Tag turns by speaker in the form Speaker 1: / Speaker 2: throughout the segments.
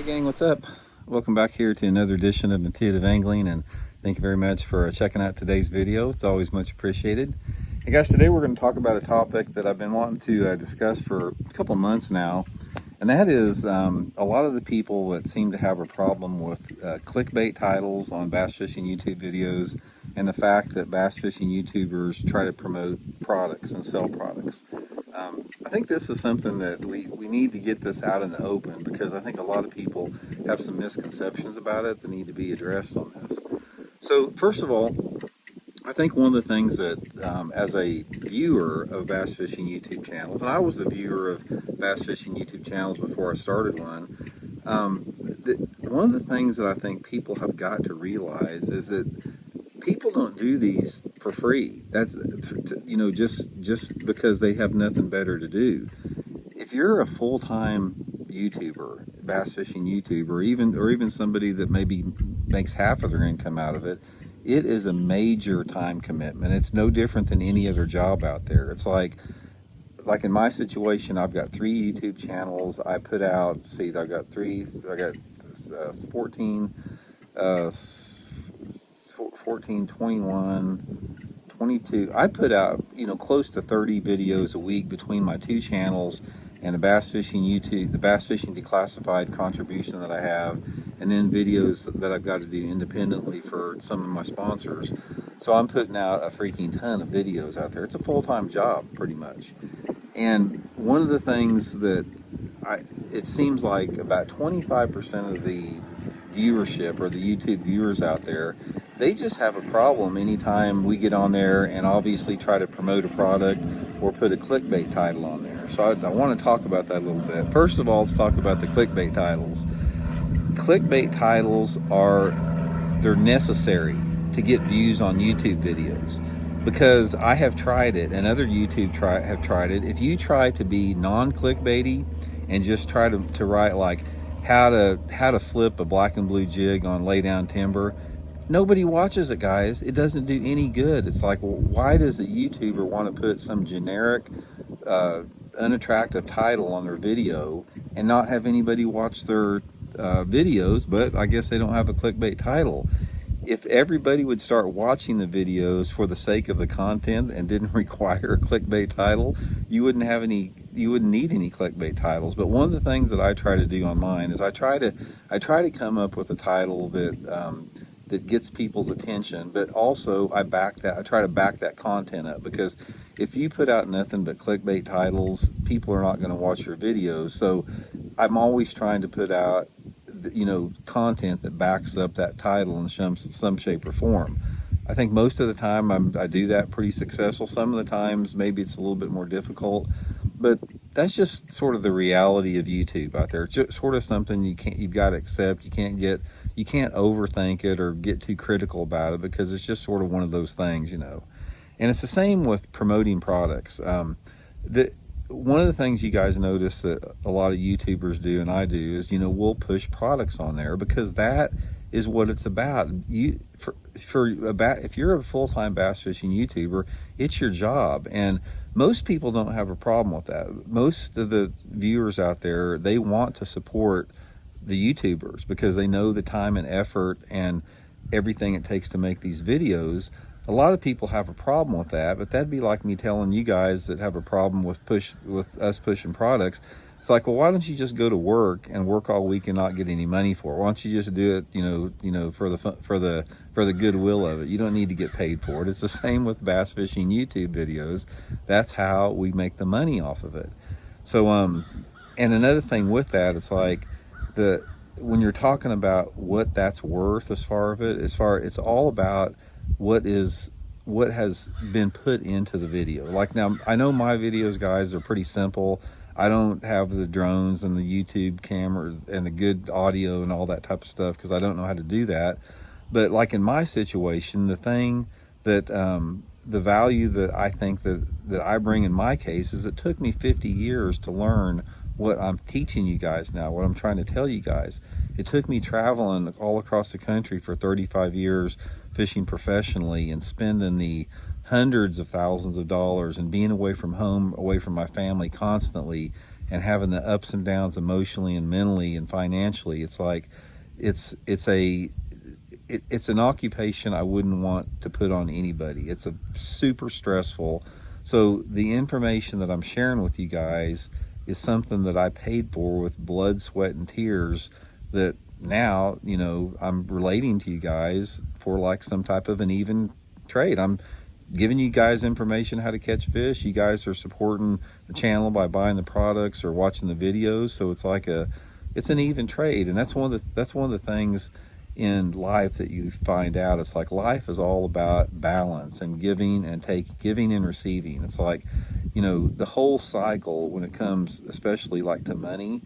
Speaker 1: Hey gang, what's up? Welcome back here to another edition of Intuitive Angling, and thank you very much for checking out today's video. It's always much appreciated. Hey guys, today we're going to talk about a topic that I've been wanting to discuss for a couple of months now, and that is a lot of the people that seem to have a problem with clickbait titles on bass fishing YouTube videos, and the fact that bass fishing YouTubers try to promote products and sell products. I think this is something that we need to get this out in the open, because I think a lot of people have some misconceptions about it that need to be addressed on this. So first of all, I think one of the things that as a viewer of bass fishing YouTube channels, and I was a viewer of bass fishing YouTube channels before I started one, one of the things that I think people have got to realize is that people don't do these for free. That's, you know, just because they have nothing better to do. If you're a full-time YouTuber, bass fishing YouTuber, or even somebody that maybe makes half of their income out of it, it is a major time commitment. It's no different than any other job out there. It's like in my situation, I've got 3 YouTube channels. I put out, I got 14, 14, 21, 22. I put out, close to 30 videos a week between my 2 channels and the bass fishing declassified contribution that I have, and then videos that I've got to do independently for some of my sponsors. So I'm putting out a freaking ton of videos out there. It's a full-time job, pretty much. And one of the things that it seems like about 25% of the viewership, or the YouTube viewers out there, they just have a problem anytime we get on there and obviously try to promote a product or put a clickbait title on there. So I want to talk about that a little bit. First of all, let's talk about the clickbait titles. Clickbait titles they're necessary to get views on YouTube videos, because I have tried it and other have tried it. If you try to be non-clickbaity and just try to write like how to flip a black and blue jig on lay down timber, nobody watches it, guys. It doesn't do any good. It's like, well, why does a YouTuber want to put some generic unattractive title on their video and not have anybody watch their videos? But I guess they don't have a clickbait title. If everybody would start watching the videos for the sake of the content and didn't require a clickbait title, you wouldn't need any clickbait titles. But one of the things that I try to do on mine is I try to come up with a title that gets people's attention, but also I try to back that content up, because if you put out nothing but clickbait titles, people are not going to watch your videos. So I'm always trying to put out content that backs up that title in some shape or form. I think most of the time I do that pretty successful. Some of the times maybe it's a little bit more difficult, but that's just sort of the reality of YouTube out there. It's just sort of something you've got to accept. You can't overthink it or get too critical about it, because it's just sort of one of those things, And it's the same with promoting products. One of the things you guys notice that a lot of YouTubers do, and I do, is we'll push products on there, because that is what it's about. If you're a full-time bass fishing YouTuber, it's your job, and most people don't have a problem with that. Most of the viewers out there, they want to support the YouTubers because they know the time and effort and everything it takes to make these videos. A lot of people have a problem with that, but that'd be like me telling you guys that have a problem with us pushing products. It's like, well, why don't you just go to work and work all week and not get any money for it? Why don't you just do it, for the goodwill of it? You don't need to get paid for it. It's the same with bass fishing YouTube videos. That's how we make the money off of it. So, and another thing with that, it's like when you're talking about what that's worth, it's all about what has been put into the video. Like, now I know my videos, guys, are pretty simple. I don't have the drones and the YouTube camera and the good audio and all that type of stuff, because I don't know how to do that. But like in my situation, the thing that the value that I think that I bring in my case is it took me 50 years to learn what I'm teaching you guys now, what I'm trying to tell you guys. It took me traveling all across the country for 35 years, fishing professionally, and spending the hundreds of thousands of dollars and being away from home, away from my family constantly, and having the ups and downs emotionally and mentally and financially. It's like it's an occupation I wouldn't want to put on anybody. It's a super stressful. So the information that I'm sharing with you guys is something that I paid for with blood, sweat, and tears, that now, you know, I'm relating to you guys for like some type of an even trade. I'm giving you guys information how to catch fish. You guys are supporting the channel by buying the products or watching the videos. So it's like it's an even trade. And that's one of the things in life that you find out. It's like life is all about balance and giving and giving and receiving. It's like, you know, the whole cycle when it comes, especially like to money.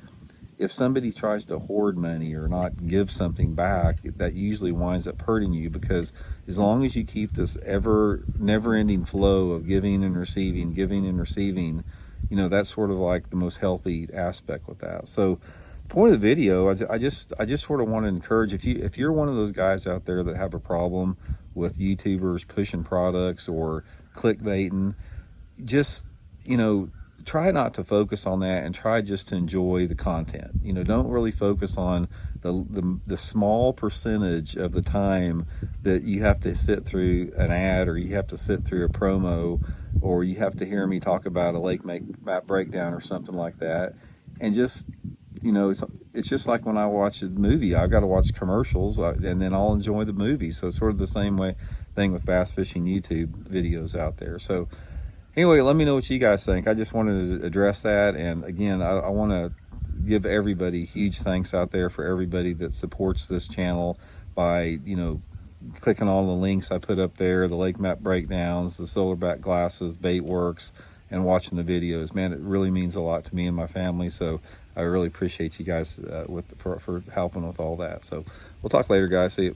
Speaker 1: If somebody tries to hoard money or not give something back, that usually winds up hurting you, because as long as you keep this never-ending flow of giving and receiving, you know, that's sort of like the most healthy aspect with that. So, point of the video, I just sort of want to encourage, if you're one of those guys out there that have a problem with YouTubers pushing products or clickbaiting, just, you know, try not to focus on that and try just to enjoy the content. You know, don't really focus on the small percentage of the time that you have to sit through an ad, or you have to sit through a promo, or you have to hear me talk about a lake map breakdown or something like that. And just, you know, it's just like when I watch a movie, I've got to watch commercials and then I'll enjoy the movie. So it's sort of the same thing with bass fishing YouTube videos out there. So anyway, let me know what you guys think. I just wanted to address that. And again, I want to give everybody huge thanks out there for everybody that supports this channel by, you know, clicking all the links I put up there, the lake map breakdowns, the silverback glasses, bait works, and watching the videos. Man, it really means a lot to me and my family. So I really appreciate you guys for helping with all that. So we'll talk later, guys. See you.